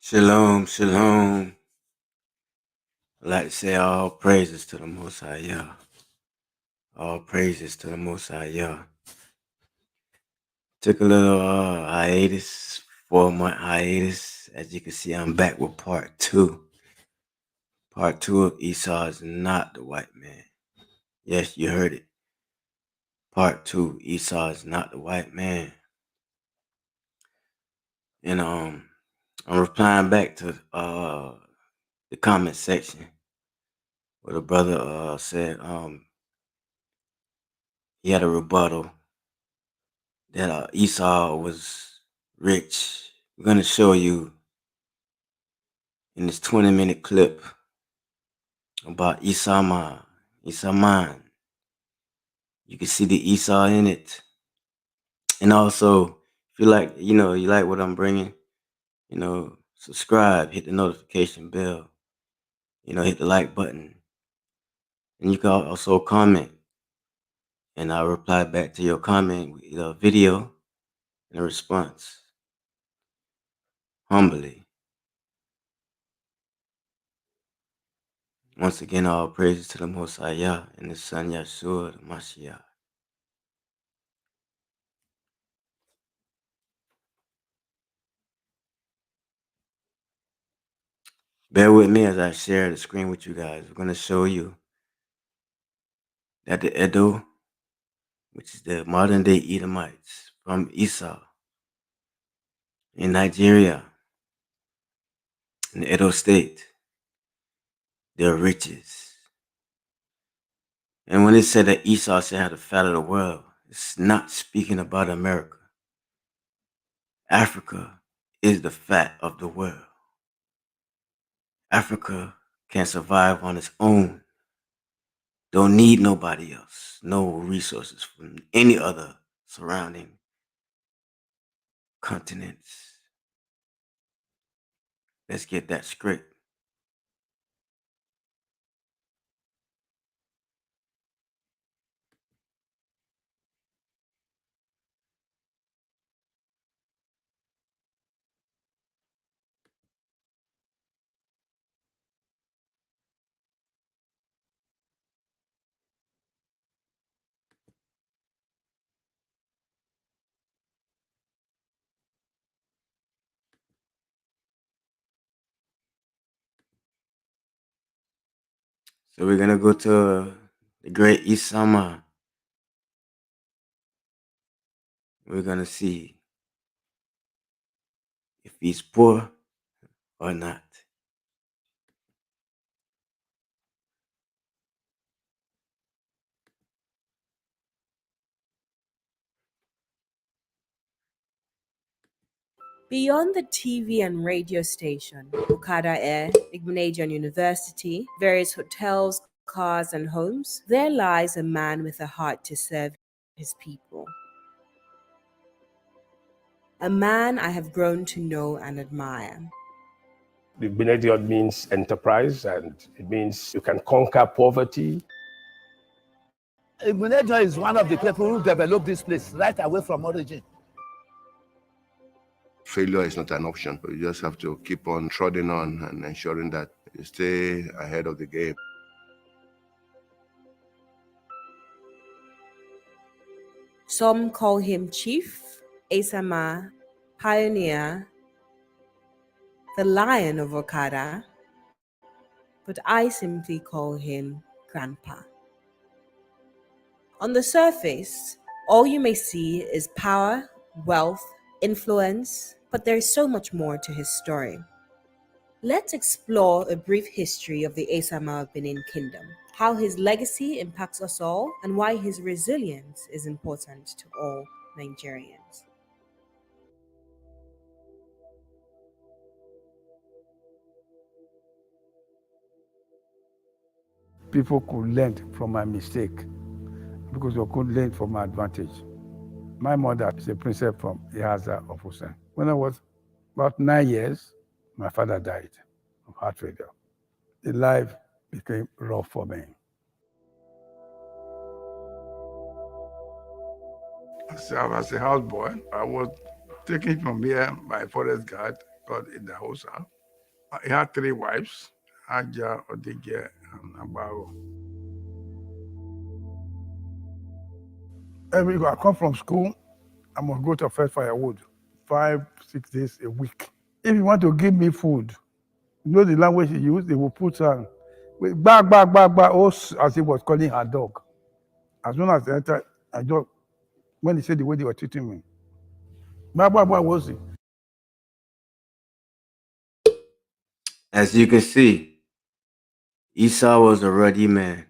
Shalom, shalom. I'd like to say all praises to the Most High Yah. All praises to the Most High Yah. Took a little hiatus, 4-month hiatus. As you can see, I'm back with part 2. Part 2 of Esau is not the white man. Yes, you heard it. Part 2, Esau is not the white man. And I'm replying back to the comment section where the brother said he had a rebuttal that Esau was rich. We're going to show you in this 20-minute clip about Esau man. You can see the Esau in it. And also, if you like, you like what I'm bringing, subscribe, hit the notification bell, hit the like button. And you can also comment. And I'll reply back to your comment with a video and a response. Humbly. Once again, all praises to the Most High Yah and His Son Yahshua the Mashiach. Bear with me as I share the screen with you guys. We're going to show you that the Edo, which is the modern day Edomites from Esau in Nigeria, in the Edo state, their riches. And when it said that Esau should have the fat of the world, it's not speaking about America. Africa is the fat of the world. Africa can survive on its own. Don't need nobody else. No resources from any other surrounding continents. Let's get that straight. So we're gonna go to the great Isama. We're gonna see if he's poor or not. Beyond the TV and radio station, Okada Air, Igbinedion University, various hotels, cars, and homes, there lies a man with a heart to serve his people. A man I have grown to know and admire. The Benedict means enterprise, and it means you can conquer poverty. Benedict is one of the people who developed this place right away from origin. Failure is not an option. You just have to keep on trotting on and ensuring that you stay ahead of the game. Some call him Chief, Asama, Pioneer, the Lion of Okada, but I simply call him Grandpa. On the surface, all you may see is power, wealth, influence, but there is so much more to his story. Let's explore a brief history of the Asama of Benin Kingdom, how his legacy impacts us all, and why his resilience is important to all Nigerians. People could learn from my mistake because they could learn from my advantage. My mother is a princess from Ihaza of Hussein. When I was about 9 years, my father died of heart failure. The life became rough for me. So I was a houseboy. I was taken from here by a forest guard called in the house. He had 3 wives, Aja, Odige, and Abaro. Every I come from school, I must go to fetch firewood 5, 6 days a week. If you want to give me food, you know the language he used, they will put back, as he was calling her dog. As soon as I entered, I just, when he said the way they were treating me, back, was it? As you can see, Esau was a ruddy man.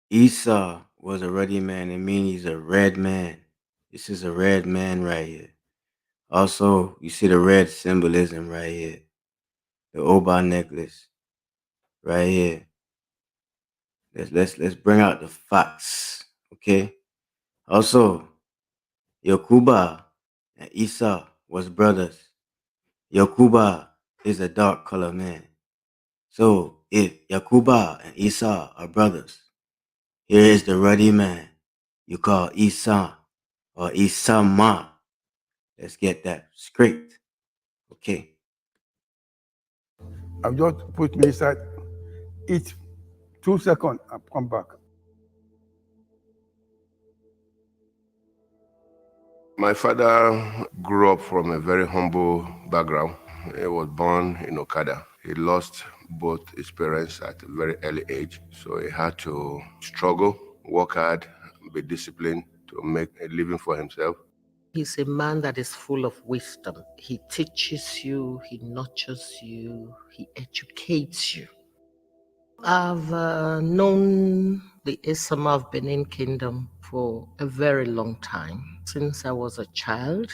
Esau was a ruddy man. It means he's a red man. This is a red man right here. Also, you see the red symbolism right here. The Oba necklace right here. Let's bring out the facts, okay? Also, Yakuba and Esau was brothers. Yakuba is a dark color man. So if Yakuba and Esau are brothers, here is the ruddy man you call Esau or Isama. Let's get that straight, okay? I just put me inside, eat 2 seconds, I come back. My father grew up from a very humble background. He was born in Okada. He lost both his parents at a very early age, so he had to struggle, work hard, be disciplined to make a living for himself. He's a man that is full of wisdom. He teaches you, he nurtures you, he educates you. I've known the Esama of Benin Kingdom for a very long time. Since I was a child,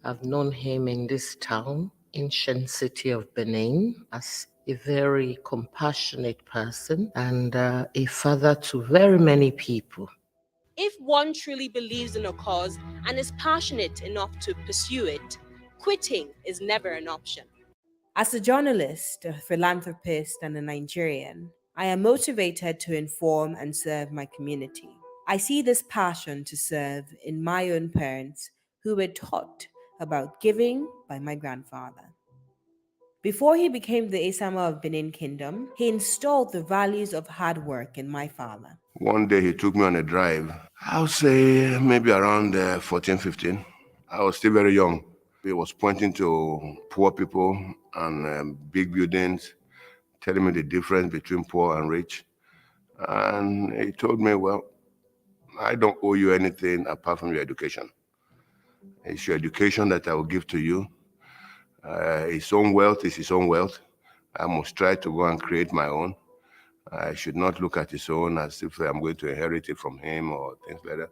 I've known him in this town, ancient city of Benin, as a very compassionate person and a father to very many people. If one truly believes in a cause and is passionate enough to pursue it, quitting is never an option. As a journalist, a philanthropist, and a Nigerian, I am motivated to inform and serve my community. I see this passion to serve in my own parents who were taught about giving by my grandfather. Before he became the Isama of Benin Kingdom, he installed the values of hard work in my father. One day he took me on a drive. I'll say maybe around 14, 15. I was still very young. He was pointing to poor people and big buildings, telling me the difference between poor and rich. And he told me, well, I don't owe you anything apart from your education. It's your education that I will give to you. His own wealth is his own wealth. I must try to go and create my own. I should not look at his own as if I'm going to inherit it from him or things like that.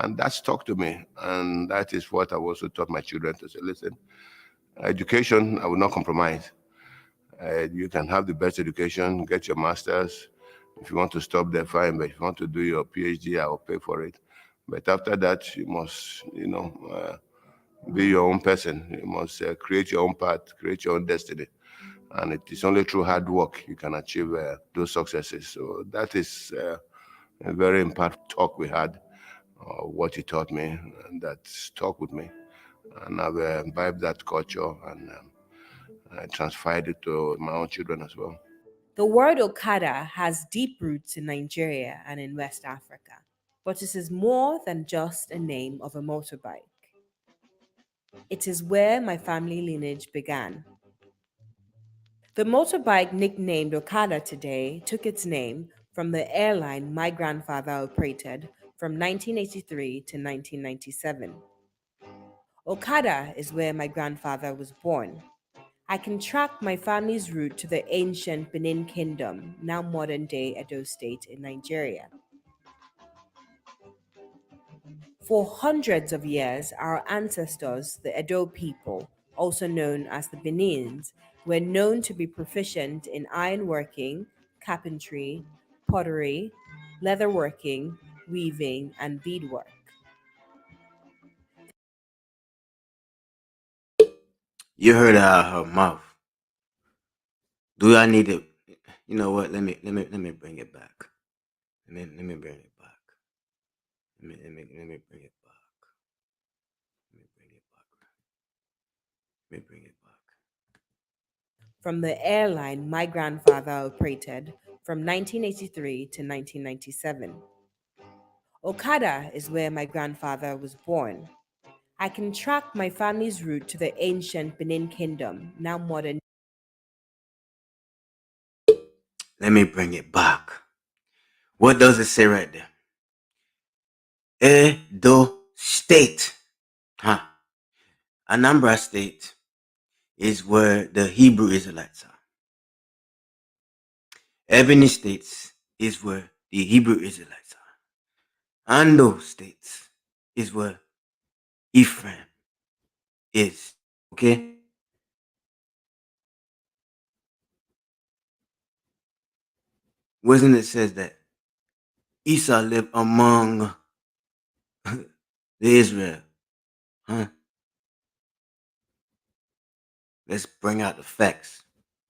And that stuck to me. And that is what I also taught my children to say, listen, education, I will not compromise. You can have the best education, get your master's. If you want to stop there, fine. But if you want to do your PhD, I will pay for it. But after that, you must, be your own person. You must create your own path, create your own destiny. And it is only through hard work you can achieve those successes. So that is a very impactful talk we had, what he taught me, and that stuck with me. And I've imbibed that culture and I transferred it to my own children as well. The word okada has deep roots in Nigeria and in West Africa, but it is more than just a name of a motorbike. It is where my family lineage began. The motorbike nicknamed Okada today took its name from the airline my grandfather operated from 1983 to 1997. Okada is where my grandfather was born. I can track my family's route to the ancient Benin Kingdom, now modern day Edo State in Nigeria. For hundreds of years, our ancestors, the Edo people, also known as the Benins, were known to be proficient in ironworking, carpentry, pottery, leatherworking, weaving, and beadwork. You heard it out of her mouth. Do I need to? You know what? Let me bring it back. Let me bring it back. Let me bring it back. Let me bring it back. Let me bring it back. from the airline my grandfather operated from 1983 to 1997. Okada is where my grandfather was born. I can track my family's route to the ancient Benin Kingdom, now modern. Let me bring it back. What does it say right there? Edo State. Huh. Anambra State is where the Hebrew Israelites are. Ebony States is where the Hebrew Israelites are. Ando States is where Ephraim is. Okay? Wasn't it says that Esau lived among the Israel? Huh? Let's bring out the facts.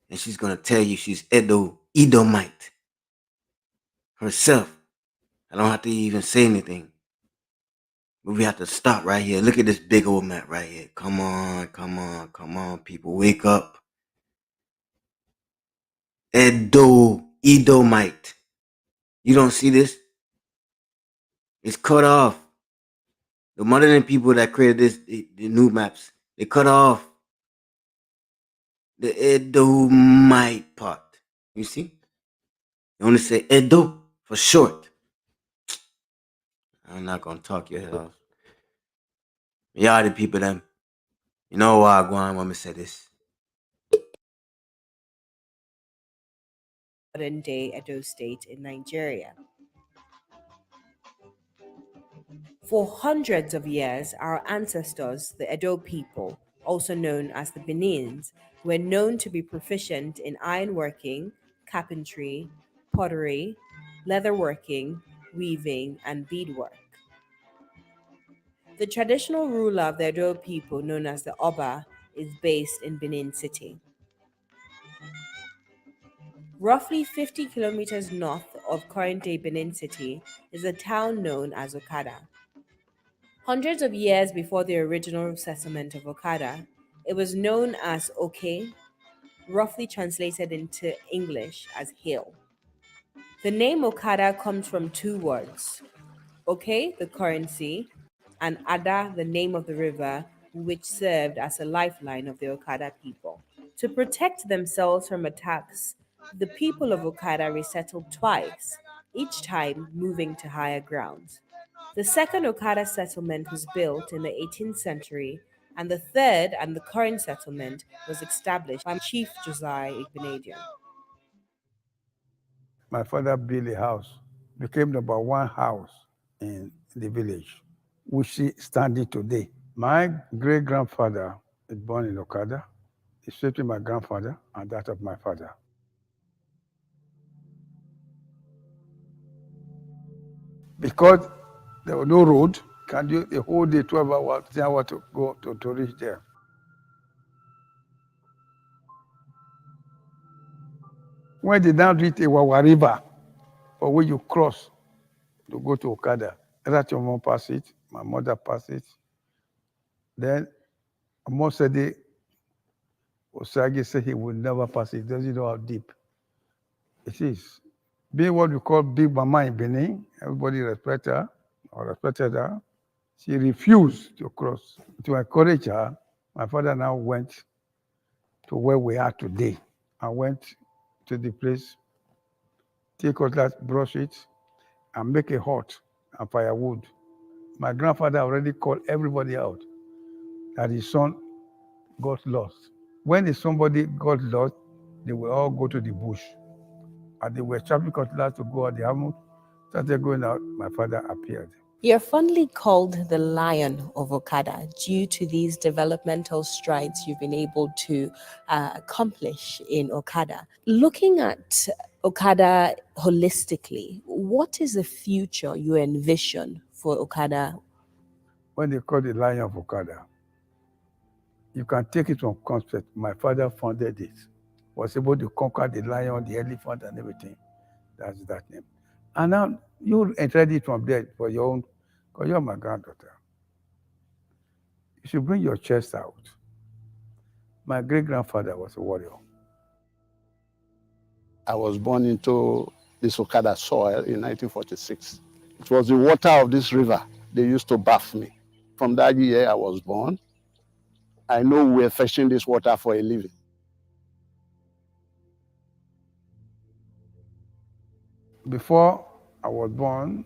And she's gonna tell you she's Edomite herself. I don't have to even say anything. But we have to stop right here. Look at this big old map right here. Come on, come on, come on, people. Wake up. Edomite. You don't see this? It's cut off. The modern people that created this, the new maps, they cut off the Edomite part. You see? They only say Edo for short. I'm not gonna talk your head off. Y'all the people them. You know why I go on when I say this. Modern day Edo State in Nigeria. For hundreds of years, our ancestors, the Edo people, also known as the Benins, were known to be proficient in ironworking, carpentry, pottery, leatherworking, weaving, and beadwork. The traditional ruler of the Edo people, known as the Oba, is based in Benin City. Roughly 50 kilometers north of current-day Benin City is a town known as Okada. Hundreds of years before the original settlement of Okada, it was known as Oke, roughly translated into English as hill. The name Okada comes from two words: Oke, the currency, and Ada, the name of the river, which served as a lifeline of the Okada people. To protect themselves from attacks, the people of Okada resettled twice, each time moving to higher grounds. The second Okada settlement was built in the 18th century, and the third and the current settlement was established by Chief Josiah Igbinedion. My father built a house, became number one house in the village, which is standing today. My great-grandfather is born in Okada. It's between my grandfather and that of my father. Because there was no road, can do a whole day, 12 hours, 10 hours to go to reach there. When they now reach Iwawa River, for where you cross to go to Okada, that your mom pass it, my mother pass it. Then Mosede Osage said he would never pass it. Doesn't know how deep it is. Being what we call Big Mama in Benin, everybody respect her or respected her. She refused to cross. To encourage her, my father now went to where we are today. I went to the place, take cutlass, brush it, and make a hut and firewood. My grandfather already called everybody out that his son got lost. When somebody got lost, they will all go to the bush. And they were sharpening cutlass to go out. They haven't started going out. My father appeared. You're fondly called the Lion of Okada due to these developmental strides you've been able to accomplish in Okada. Looking at Okada holistically, what is the future you envision for Okada? When they call the Lion of Okada, you can take it from concept. My father founded it, was able to conquer the lion, the elephant, and everything. That's that name. And now you entered it from there for your own, because you're my granddaughter. You should bring your chest out. My great-grandfather was a warrior. I was born into this Okada soil in 1946. It was the water of this river they used to bath me. From that year I was born, I know we're fetching this water for a living. Before I was born,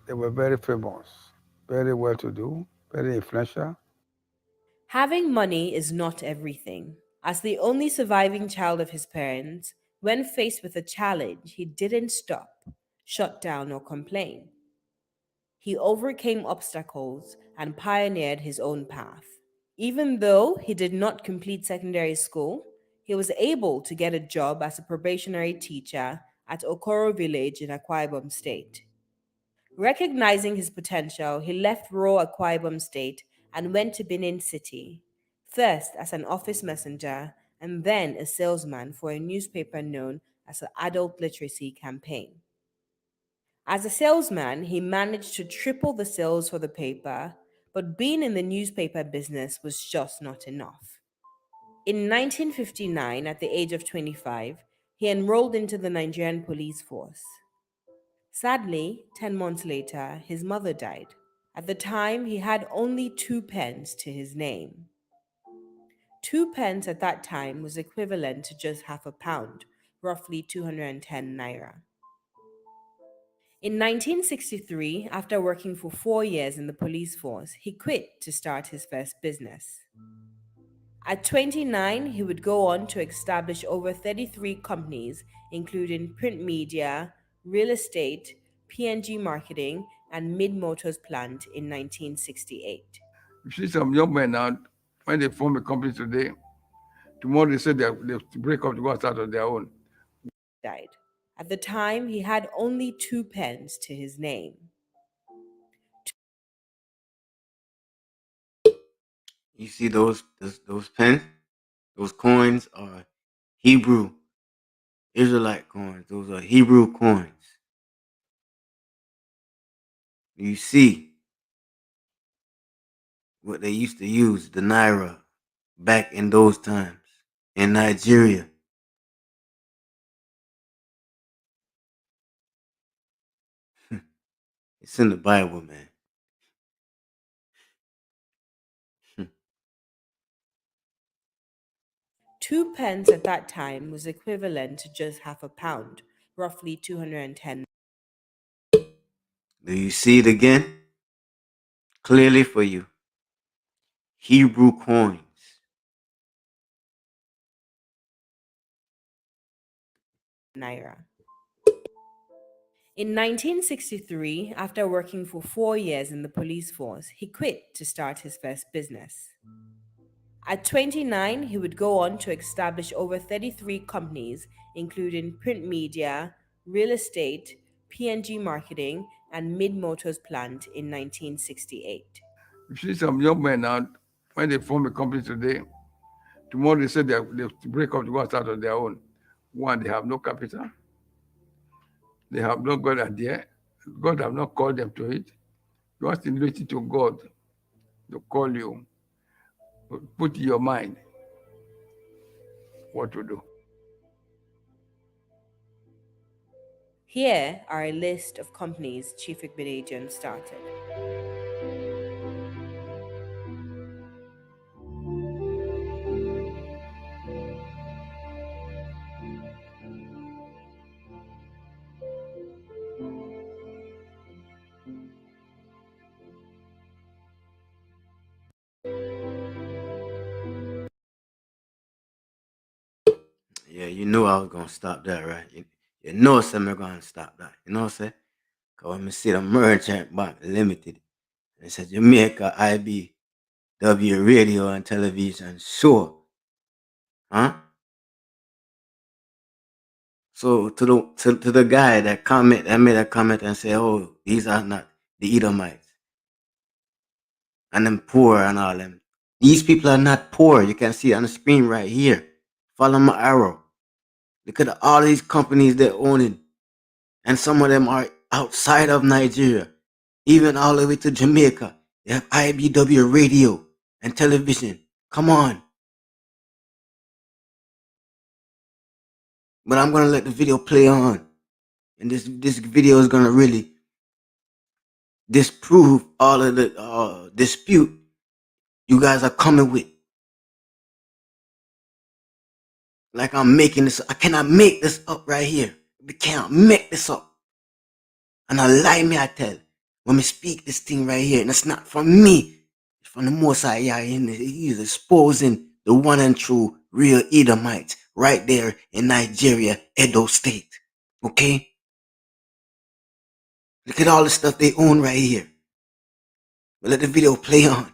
they were very famous, very well-to-do, very influential. Having money is not everything. As the only surviving child of his parents, when faced with a challenge, he didn't stop, shut down, or complain. He overcame obstacles and pioneered his own path. Even though he did not complete secondary school, he was able to get a job as a probationary teacher at Okoro village in Akwa Ibom State. Recognizing his potential, he left rural Akwa Ibom State and went to Benin City, first as an office messenger and then a salesman for a newspaper known as the Adult Literacy Campaign. As a salesman, he managed to triple the sales for the paper, but being in the newspaper business was just not enough. In 1959, at the age of 25, he enrolled into the Nigerian police force. Sadly, 10 months later, his mother died. At the time, he had only 2 pence to his name. 2 pence at that time was equivalent to just half a pound, roughly 210 naira. In 1963, after working for 4 years in the police force, he quit to start his first business. At 29, he would go on to establish over 33 companies, including print media, real estate, PNG marketing, and Mid Motors plant in 1968. You see some young men now, when they form a company today, tomorrow they say they break up to go and start on their own. Died. At the time, he had only 2 pence to his name. You see those pens, those coins are Hebrew Israelite coins. Those are Hebrew coins. You see what they used to use, the naira, back in those times in Nigeria. It's in the Bible, man. 2 pence at that time was equivalent to just half a pound, roughly 210. Do you see it again? Clearly for you. Hebrew coins. Naira. In 1963, after working for 4 years in the police force, he quit to start his first business. At 29, he would go on to establish over 33 companies, including print media, real estate, PNG marketing, and Mid Motors plant in 1968. You see some young men now, when they form a company today, tomorrow they say they break up to go and start on their own. One, they have no capital. They have not got idea. God have not called them to it. You are still waiting to God to call you. Put in your mind what to do. Here are a list of companies Chief Igbinajon started. Yeah, you knew I was gonna stop that, right? You know I'm gonna stop that. You know what I'm saying? Cause when I see the Merchant Bank Limited, it said Jamaica IBW radio and television show. Huh? So to the guy that made a comment and said, "Oh, these are not the Edomites and them poor and all them. These people are not poor. You can see it on the screen right here. Follow my arrow. Look at all these companies they're owning, and some of them are outside of Nigeria, even all the way to Jamaica. They have IBW radio and television. Come on." But I'm gonna let the video play on, and this video is gonna really disprove all of the dispute you guys are coming with. Like I'm making this. I cannot make this up right here. We cannot make this up. And I lie me I tell when we speak this thing right here, and it's not from me. It's from the Most High. He's exposing the one and true real Edomite right there in Nigeria, Edo State. Okay? Look at all the stuff they own right here. But let the video play on.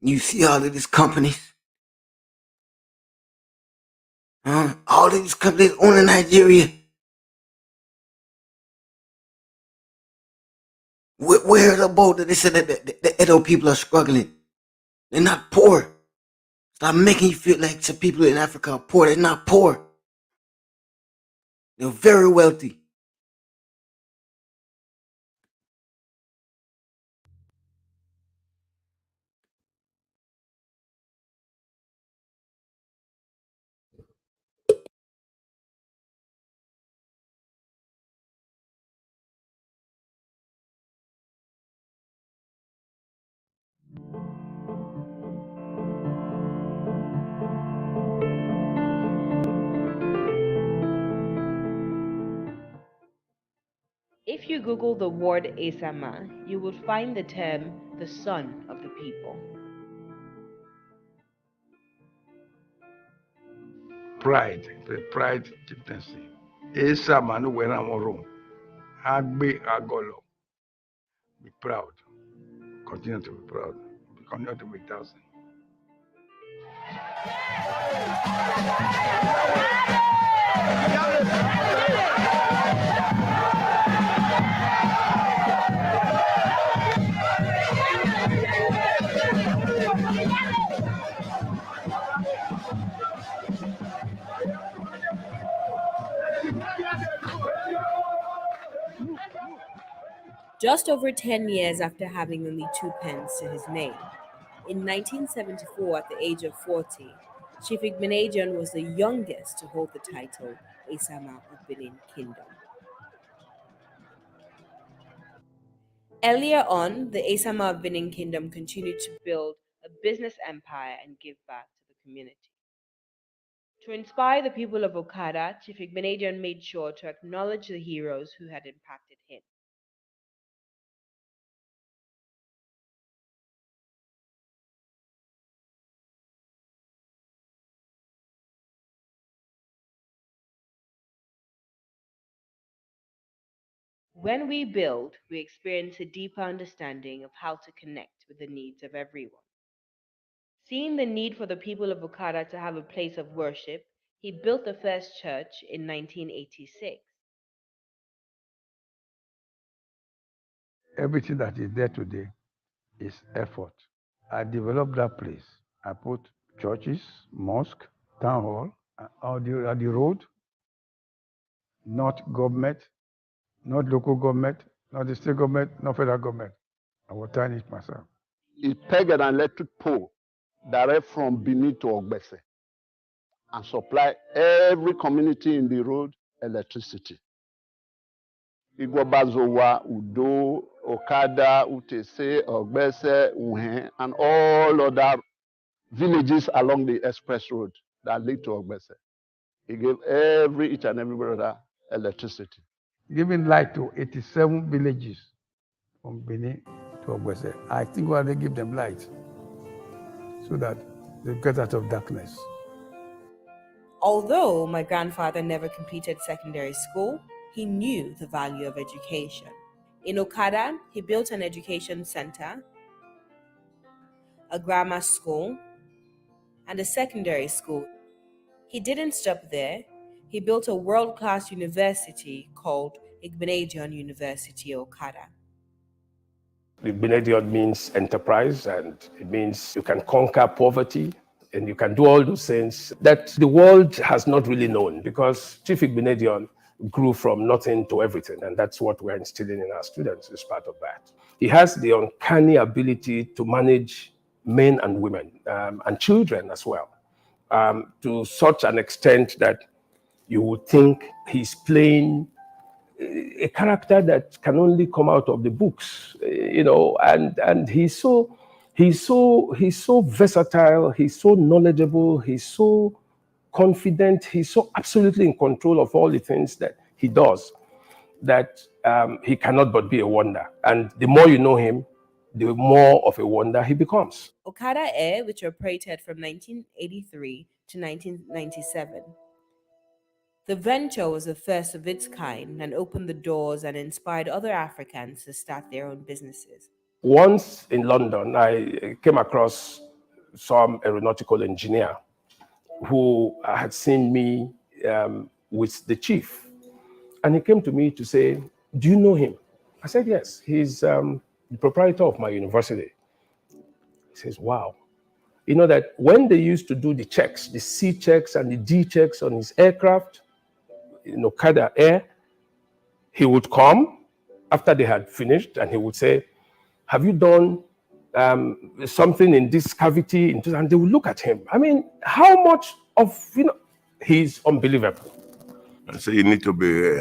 You see all of these companies? Huh? All of these companies own in Nigeria. Where are the boat that they said that the Edo people are struggling? They're not poor. Stop making you feel like some people in Africa are poor. They're not poor. They're very wealthy. If you Google the word Esama, you will find the term the son of the people. Pride, the pride chieftaincy. Esa manu wena moro. Agbe agolo. Be proud. Continue to be proud. Continue to be thousand. Just over 10 years after having only 2 pence to his name, in 1974, at the age of 40, Chief Igbeneghu was the youngest to hold the title Esama of Benin Kingdom. Earlier on, the Esama of Benin Kingdom continued to build a business empire and give back to the community. To inspire the people of Okada, Chief Igbeneghu made sure to acknowledge the heroes who had impacted him. When we build, we experience a deeper understanding of how to connect with the needs of everyone. Seeing the need for the people of Okada to have a place of worship, he built the first church in 1986. Everything that is there today is effort. I developed that place. I put churches, mosque, town hall, on the road, not government, not local government, not the state government, not federal government. I will turn it myself. He pegged an electric pole direct from Benin to Ogbese and supply every community in the road electricity. Igwabazowa, Udo, Okada, Utese, Ogbese, Uhen, and all other villages along the express road that lead to Ogbese. He gave each and every brother electricity. Giving light to 87 villages from Benin to Ogbese. I think why they give them light so that they get out of darkness. Although my grandfather never completed secondary school, he knew the value of education. In Okada, he built an education center, a grammar school, and a secondary school. He didn't stop there. He built a world-class university called Igbeneghu University Okada. The Benedict means enterprise, and it means you can conquer poverty and you can do all those things that the world has not really known, because Chief Benedict grew from nothing to everything, and that's what we're instilling in our students as part of that. He has the uncanny ability to manage men and women and children as well, to such an extent that you would think he's playing a character that can only come out of the books, and he's so versatile, he's so knowledgeable, he's so confident, he's so absolutely in control of all the things that he does, that he cannot but be a wonder. And the more you know him, the more of a wonder he becomes. Okada Air, which operated from 1983 to 1997. The venture was the first of its kind and opened the doors and inspired other Africans to start their own businesses. Once in London, I came across some aeronautical engineer who had seen me with the chief. And he came to me to say, "Do you know him?" I said, "Yes, he's the proprietor of my university." He says, "Wow. You know that when they used to do the checks, the C checks and the D checks on his aircraft, Okada Air, he would come after they had finished and he would say, 'Have you done something in this cavity?' And they would look at him. I mean, how much of, he's unbelievable." And so you need to be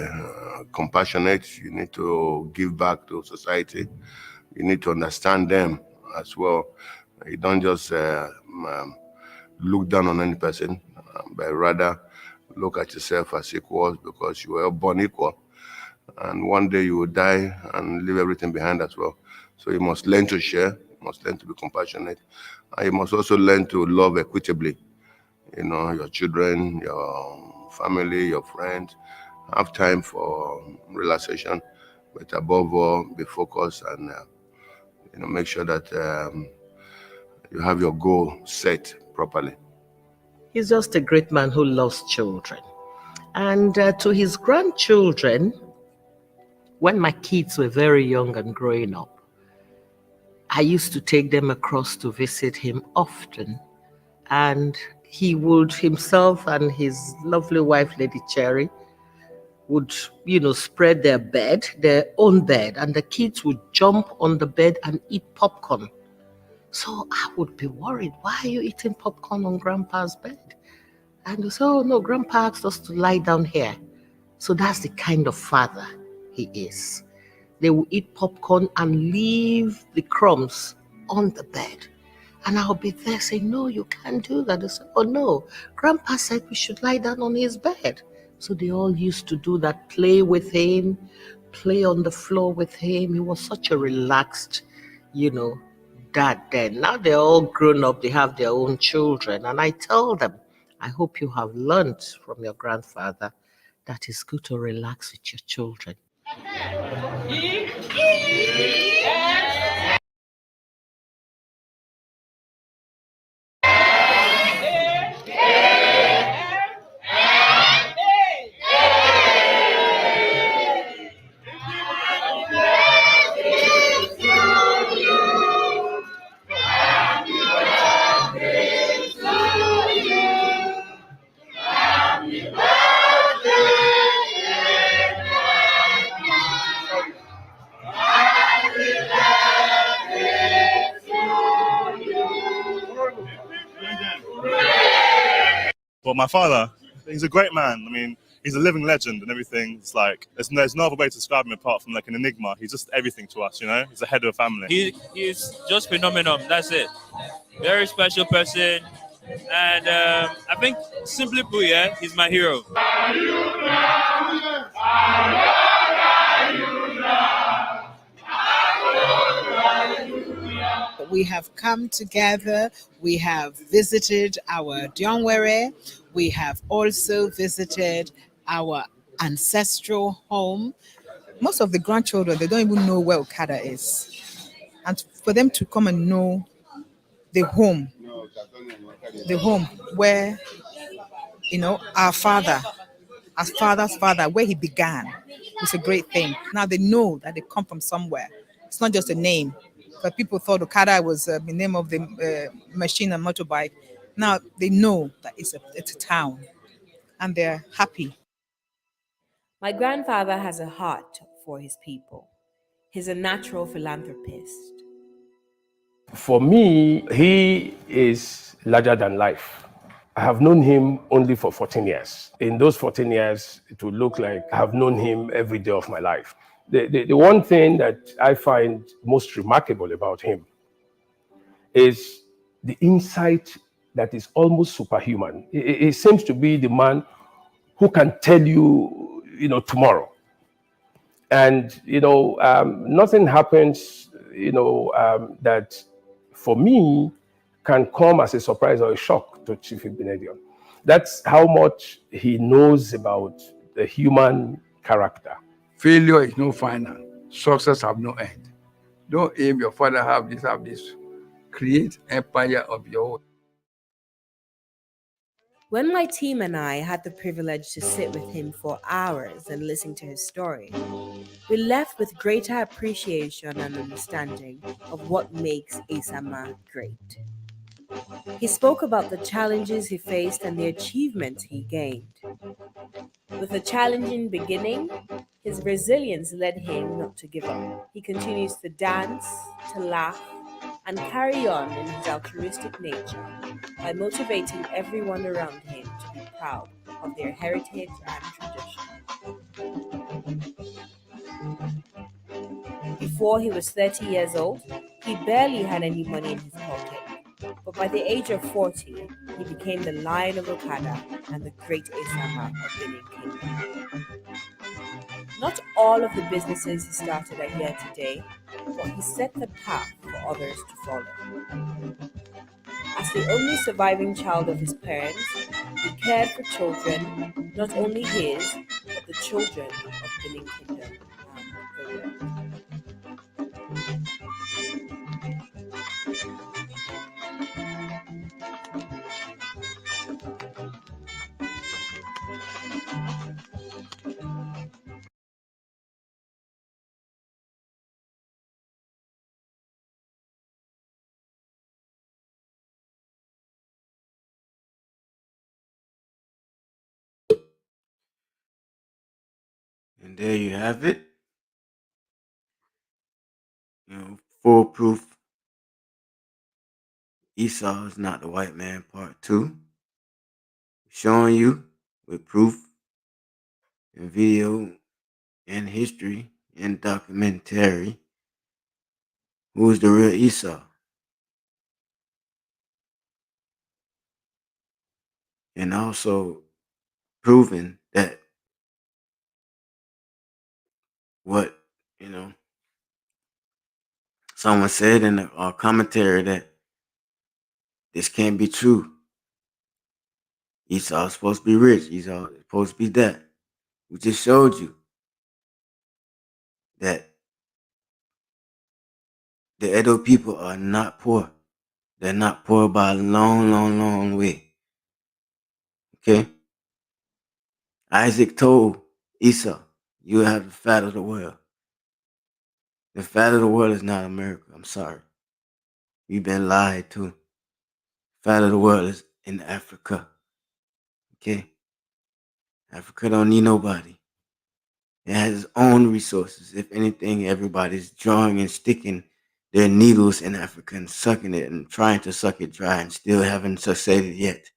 compassionate. You need to give back to society. You need to understand them as well. You don't just look down on any person, but rather look at yourself as equals, because you were born equal. And one day you will die and leave everything behind as well. So you must learn to share, you must learn to be compassionate, and you must also learn to love equitably. Your children, your family, your friends. Have time for relaxation, but above all, be focused and make sure that you have your goal set properly. He's just a great man who loves children. And to his grandchildren, when my kids were very young and growing up, I used to take them across to visit him often. And he would himself and his lovely wife, Lady Cherry, would, spread their own bed, and the kids would jump on the bed and eat popcorn. So I would be worried, why are you eating popcorn on Grandpa's bed? And they say, "Oh no, Grandpa asked us to lie down here." So that's the kind of father he is. They will eat popcorn and leave the crumbs on the bed. And I'll be there saying, "No, you can't do that." They say, "Oh no, Grandpa said we should lie down on his bed." So they all used to do that, play with him, play on the floor with him. He was such a relaxed, dad then. Now they're all grown up, they have their own children. And I tell them, I hope you have learned from your grandfather that it's good to relax with your children. But my father, he's a great man. I mean, he's a living legend and everything. It's like, there's no other way to describe him apart from like an enigma. He's just everything to us, He's the head of a family. He's just phenomenal. That's it. Very special person. And I think, simply put, he's my hero. We have come together, we have visited our Dionwere, we have also visited our ancestral home. Most of the grandchildren, they don't even know where Okada is. And for them to come and know the home where, our father's father, where he began, was a great thing. Now they know that they come from somewhere. It's not just a name. Because people thought Okada was the name of the machine and motorbike. Now they know that it's a town, and they're happy. My grandfather has a heart for his people. He's a natural philanthropist. For me, he is larger than life. I have known him only for 14 years. In those 14 years, it would look like I have known him every day of my life. The one thing that I find most remarkable about him is the insight that is almost superhuman. He seems to be the man who can tell you, tomorrow. And, nothing happens, that for me can come as a surprise or a shock to Chief Ibinedion. That's how much he knows about the human character. Failure is no final. Success have no end. Don't aim your father have this, have this. Create empire of your own. When my team and I had the privilege to sit with him for hours and listen to his story, we left with greater appreciation and understanding of what makes Esama great. He spoke about the challenges he faced and the achievements he gained. With a challenging beginning, his resilience led him not to give up. He continues to dance, to laugh, and carry on in his altruistic nature by motivating everyone around him to be proud of their heritage and tradition. Before he was 30 years old, he barely had any money in his pocket. But by the age of 40, he became the Lion of Okada and the great Esama of Benin Kingdom. Not all of the businesses he started are here today, but he set the path for others to follow. As the only surviving child of his parents, he cared for children, not only his, but the children of Benin Kingdom and the world. And there you have it. Foolproof. Esau is not the white man, part 2. Showing you with proof and video and history and documentary who's the real Esau. And also proving that what, someone said in a commentary that this can't be true. Esau is supposed to be rich. Esau is supposed to be that. We just showed you that the Edo people are not poor. They're not poor by a long, long, long way. Okay? Isaac told Esau, you have the fat of the world. The fat of the world is not America. I'm sorry. You've been lied to. Fat of the world is in Africa. Okay? Africa don't need nobody. It has its own resources. If anything, everybody's drawing and sticking their needles in Africa and sucking it and trying to suck it dry and still haven't succeeded yet.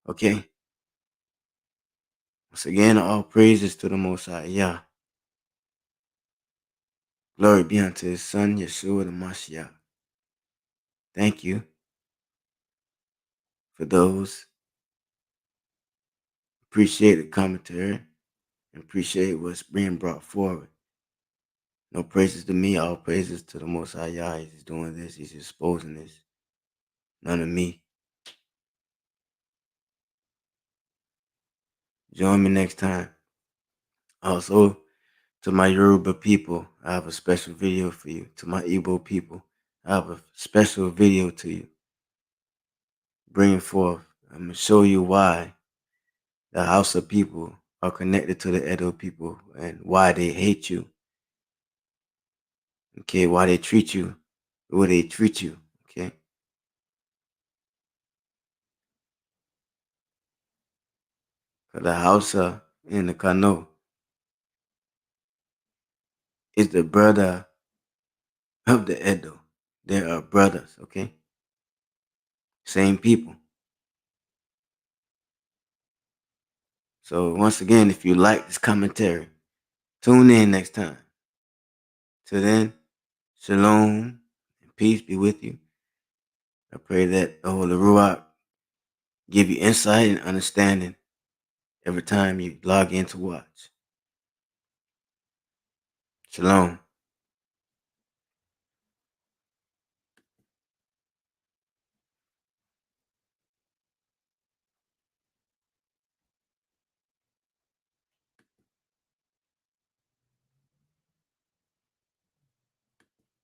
Okay? Once again, all praises to the Most High Yah. Glory be unto his son, Yeshua the Mashiach. Thank you for those. Appreciate the commentary and appreciate what's being brought forward. No praises to me, all praises to the Most High Yah. He's doing this, he's exposing this. None of me. Join me next time. Also, to my Yoruba people, I have a special video for you. To my Igbo people, I have a special video to you. Bringing forth, I'm going to show you why the Hausa people are connected to the Edo people and why they hate you. Okay, why they treat you the way they treat you. Okay. The Hausa and the Kano is the brother of the Edo. They are brothers, okay? Same people. So once again, if you like this commentary, tune in next time. Till then, shalom and peace be with you. I pray that the Holy Ruach give you insight and understanding every time you log in to watch. Shalom.